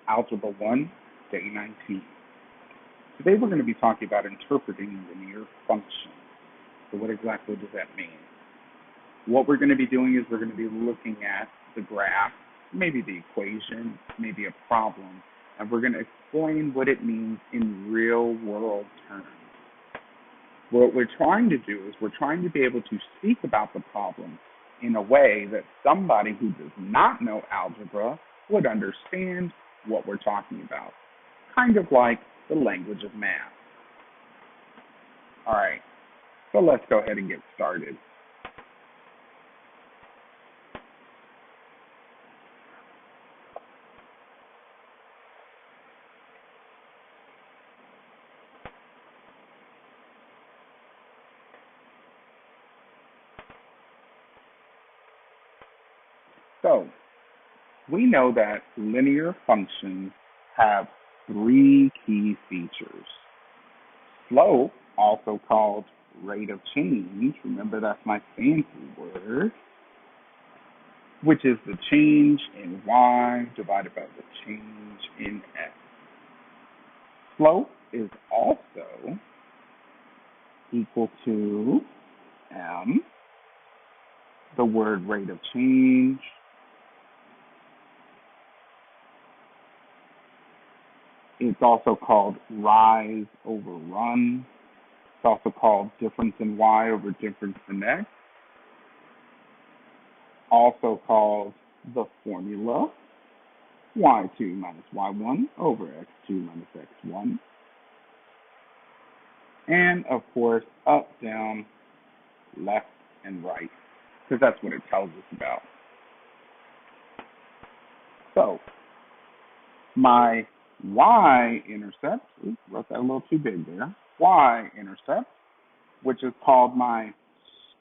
Algebra 1, Day 19. Today we're going to be talking about interpreting linear functions. So what exactly does that mean? What we're going to be doing is we're going to be looking at the graph, maybe the equation, maybe a problem, and we're going to explain what it means in real world terms. What we're trying to do is we're trying to be able to speak about the problem in a way that somebody who does not know algebra would understand what we're talking about. Kind of like the language of math. All right, so let's go ahead and get started. So, we know that linear functions have three key features. Slope, also called rate of change, remember that's my fancy word, which is the change in y divided by the change in x. Slope is also equal to m, the word rate of change, it's also called rise over run. It's also called difference in y over difference in x. Also called the formula y2 minus y1 over x2 minus x1. And of course, up, down, left, and right, because that's what it tells us about. So, my y-intercept, wrote that a little too big there, y-intercept, which is called my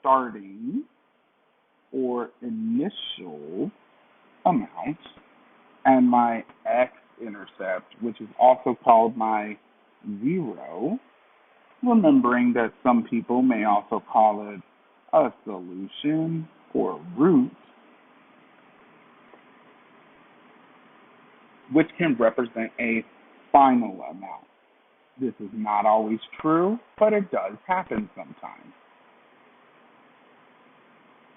starting or initial amount, and my x-intercept, which is also called my zero, remembering that some people may also call it a solution or root, which can represent a final amount. This is not always true, but it does happen sometimes.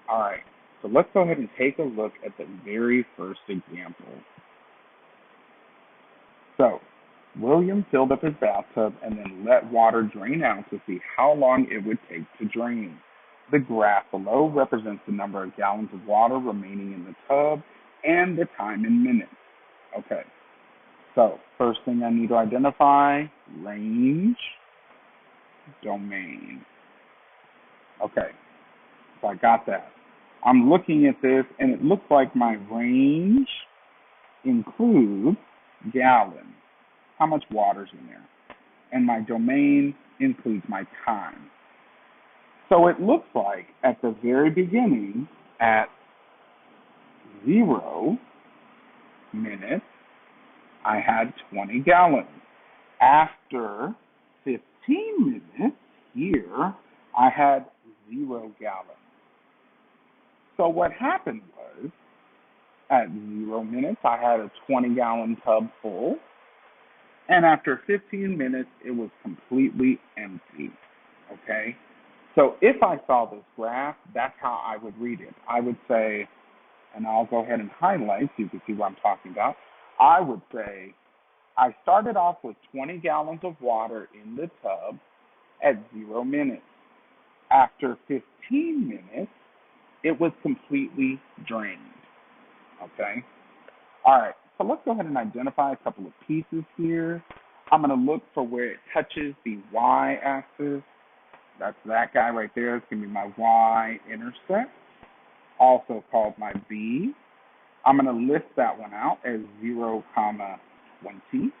All right, so let's go ahead and take a look at the very first example. So, William filled up his bathtub and then let water drain out to see how long it would take to drain. The graph below represents the number of gallons of water remaining in the tub and the time in minutes. Okay, so first thing I need to identify, range, domain. Okay, so I got that. I'm looking at this and it looks like my range includes gallons, how much water's in there, and my domain includes my time. So it looks like at the very beginning, at 0 minutes, I had 20 gallons. After 15 minutes here, I had 0 gallons. So what happened was, at 0 minutes, I had a 20-gallon tub full, and after 15 minutes, it was completely empty, okay? So if I saw this graph, that's how I would read it. I would say, and I'll go ahead and highlight so you can see what I'm talking about. I would say, I started off with 20 gallons of water in the tub at 0 minutes. After 15 minutes, it was completely drained, okay? All right, so let's go ahead and identify a couple of pieces here. I'm going to look for where it touches the y-axis. That's that guy right there. It's going to be my y-intercept, also called my b. I'm going to list that one out as 0, 20.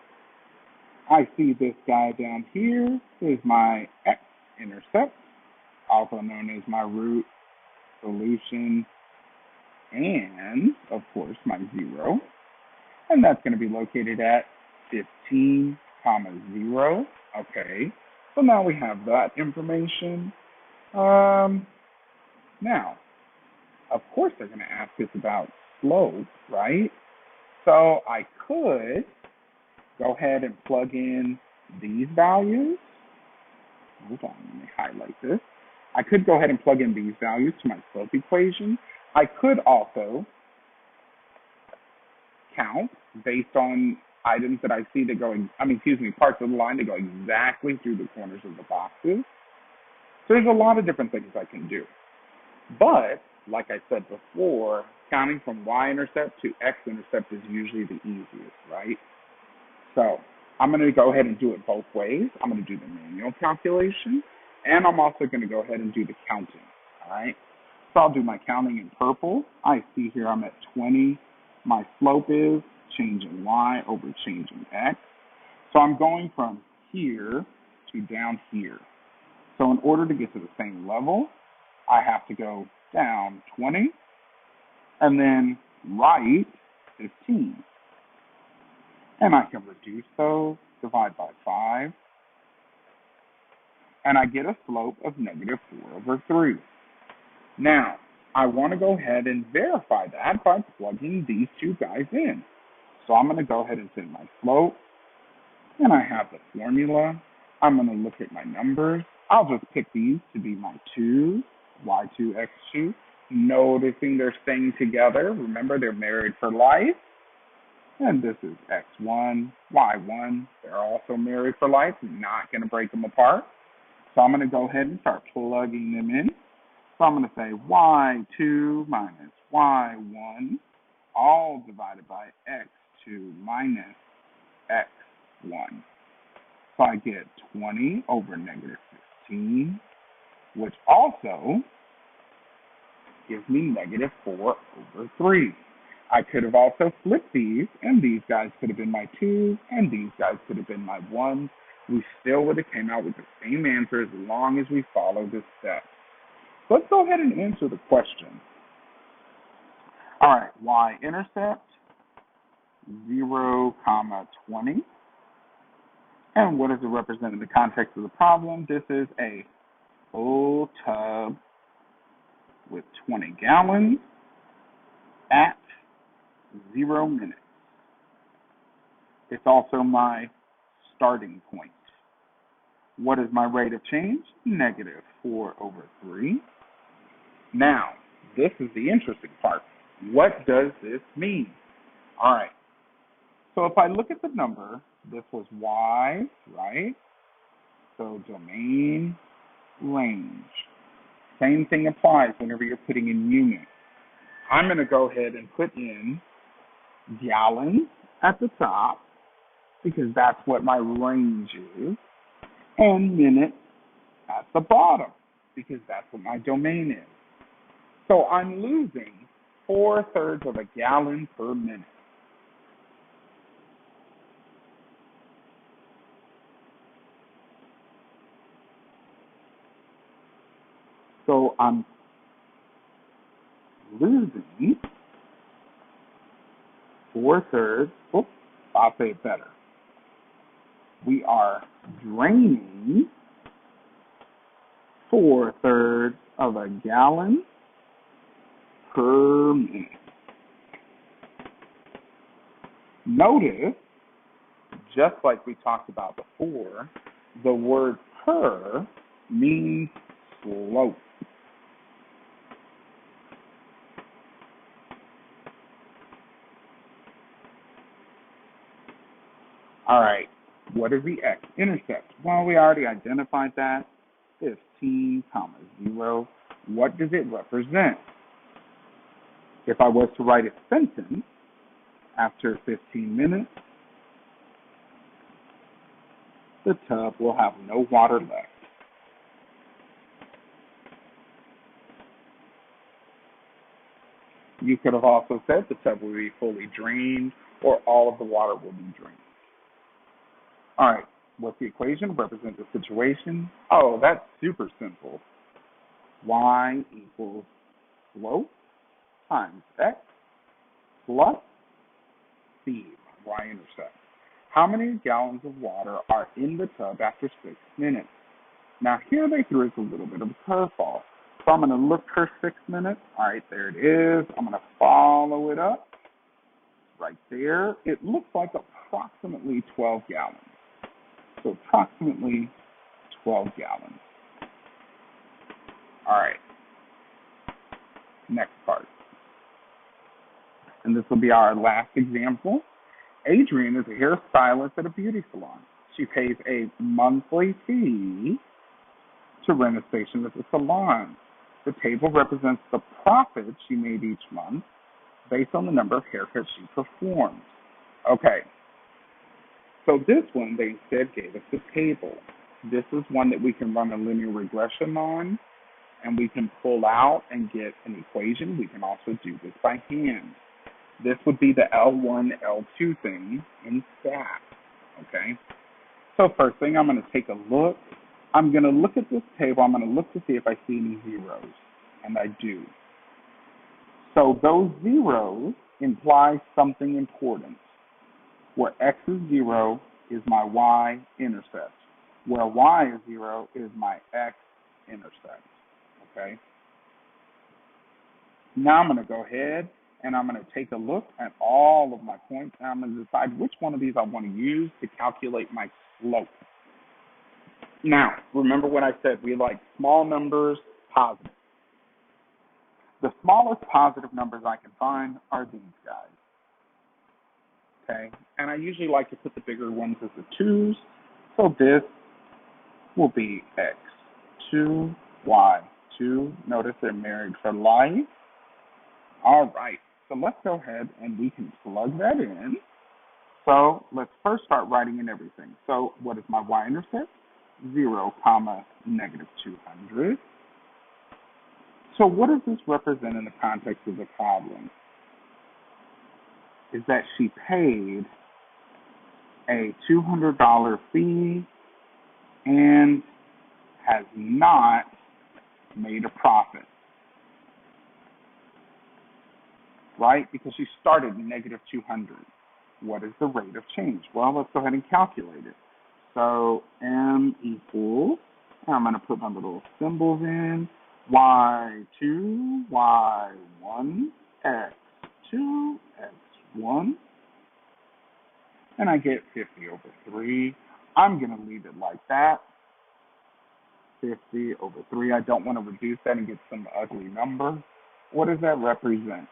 I see this guy down here is my x-intercept, also known as my root, solution, and, of course, my 0. And that's going to be located at 15, 0. Okay, so now we have that information. Now, of course, they're going to ask us about slope, right? So I could go ahead and plug in these values. Hold on, let me highlight this. I could go ahead and plug in these values to my slope equation. I could also count based on items that I see that go, parts of the line that go exactly through the corners of the boxes. So there's a lot of different things I can do. But, like I said before, counting from y-intercept to x-intercept is usually the easiest, right? So I'm going to go ahead and do it both ways. I'm going to do the manual calculation, and I'm also going to go ahead and do the counting, all right? So I'll do my counting in purple. I see here I'm at 20. My slope is changing y over changing x. So I'm going from here to down here. So in order to get to the same level, I have to go down 20 and then right 15. And I can reduce those, divide by 5, and I get a slope of negative 4/3. Now, I want to go ahead and verify that by plugging these two guys in. So I'm going to go ahead and set my slope, and I have the formula. I'm going to look at my numbers. I'll just pick these to be my 2, y2, x2, noticing they're staying together. Remember, they're married for life. And this is x1, y1. They're also married for life. I'm not going to break them apart. So I'm going to go ahead and start plugging them in. So I'm going to say y2 minus y1, all divided by x2 minus x1. So I get 20 over negative 15, which also gives me negative 4/3. I could have also flipped these, and these guys could have been my 2s, and these guys could have been my 1s. We still would have came out with the same answer as long as we follow this step. Let's go ahead and answer the question. All right, y-intercept, 0, 20. And what does it represent in the context of the problem? This is a full tub with 20 gallons at 0 minutes. It's also my starting point. What is my rate of change? Negative 4/3. Now, this is the interesting part. What does this mean? All right. So if I look at the number, this was y, right? So domain, range. Same thing applies whenever you're putting in units. I'm going to go ahead and put in gallons at the top because that's what my range is, and minutes at the bottom because that's what my domain is. So I'm losing 4/3 of a gallon per minute. So I'm losing 4/3. Oops, I'll say it better. We are draining 4/3 of a gallon per minute. Notice, just like we talked about before, the word per means slope. All right, what is the x-intercept? Well, we already identified that. 15, 0. What does it represent? If I was to write a sentence after 15 minutes, the tub will have no water left. You could have also said the tub will be fully drained or all of the water will be drained. All right, what's the equation? Represent the situation. Oh, that's super simple. Y equals slope times x plus c, y-intercept. How many gallons of water are in the tub after 6 minutes? Now here they threw us a little bit of a curveball. So I'm going to look for 6 minutes. All right, there it is. I'm going to follow it up. Right right there. It looks like approximately 12 gallons. So approximately 12 gallons. All right, next part. And this will be our last example. Adrian is a hairstylist at a beauty salon. She pays a monthly fee to rent a station at the salon. The table represents the profit she made each month based on the number of haircuts she performed. Okay, so this one, they instead gave us a table. This is one that we can run a linear regression on, and we can pull out and get an equation. We can also do this by hand. This would be the L1, L2 thing in SAT, okay? So first thing, I'm going to take a look. I'm going to look at this table. I'm going to look to see if I see any zeros, and I do. So those zeros imply something important. Where x is 0 is my y-intercept. Where y is 0 is my x-intercept, okay? Now I'm going to go ahead and I'm going to take a look at all of my points, and I'm going to decide which one of these I want to use to calculate my slope. Now, remember what I said, we like small numbers, positive. The smallest positive numbers I can find are these guys, okay? And I usually like to put the bigger ones as the 2's, so this will be x2, y2. Notice they're married for life. All right. So let's go ahead and we can plug that in. So let's first start writing in everything. So what is my y-intercept? 0, negative 200. So what does this represent in the context of the problem? Is that she paid a $200 fee and has not made a profit. Right? Because she started negative 200. What is the rate of change? Well, let's go ahead and calculate it. So M equals, I'm going to put my little symbols in, y2, y1, x2, x1, and I get 50 over 3. I'm going to leave it like that, 50 over 3. I don't want to reduce that and get some ugly number. What does that represent?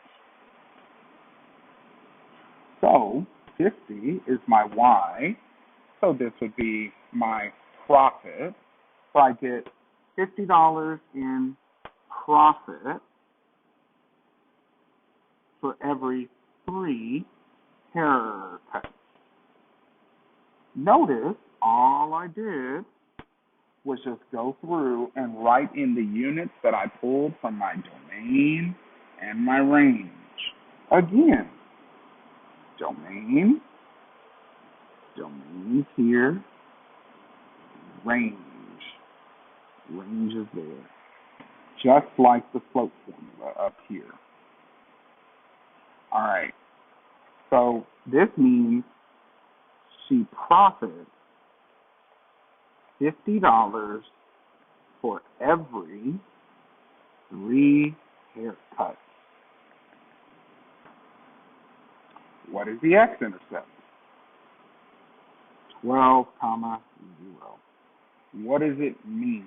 So 50 is my y, so this would be my profit. So I get $50 in profit for every 3 haircuts. Notice all I did was just go through and write in the units that I pulled from my domain and my range. Again, domain is here, range is there, just like the slope formula up here. All right, so this means she profits $50 for every 3 haircuts. What is the x-intercept? 12, 0. What does it mean?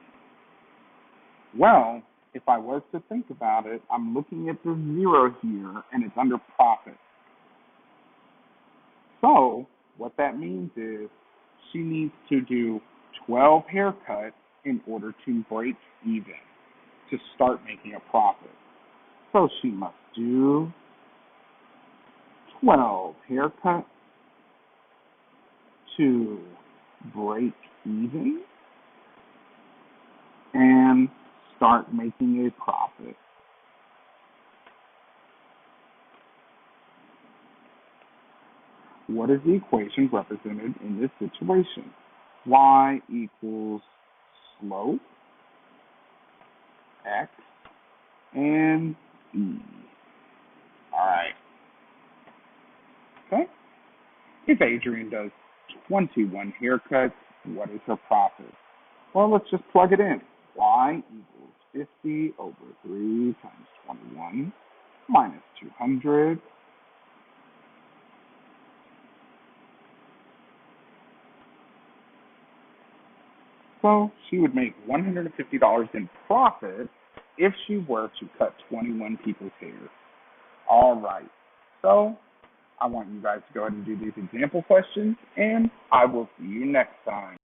Well, if I was to think about it, I'm looking at the 0 here, and it's under profit. So what that means is she needs to do 12 haircuts in order to break even, to start making a profit. So she must do 12 haircuts to break even and start making a profit. What is the equation represented in this situation? Y equals slope, x, and e. All right. Okay. If Adrian does 21 haircuts, what is her profit? Well, let's just plug it in. Y equals 50 over 3 times 21 minus 200 So she would make $150 in profit if she were to cut 21 people's hair. All right. So I want you guys to go ahead and do these example questions, and I will see you next time.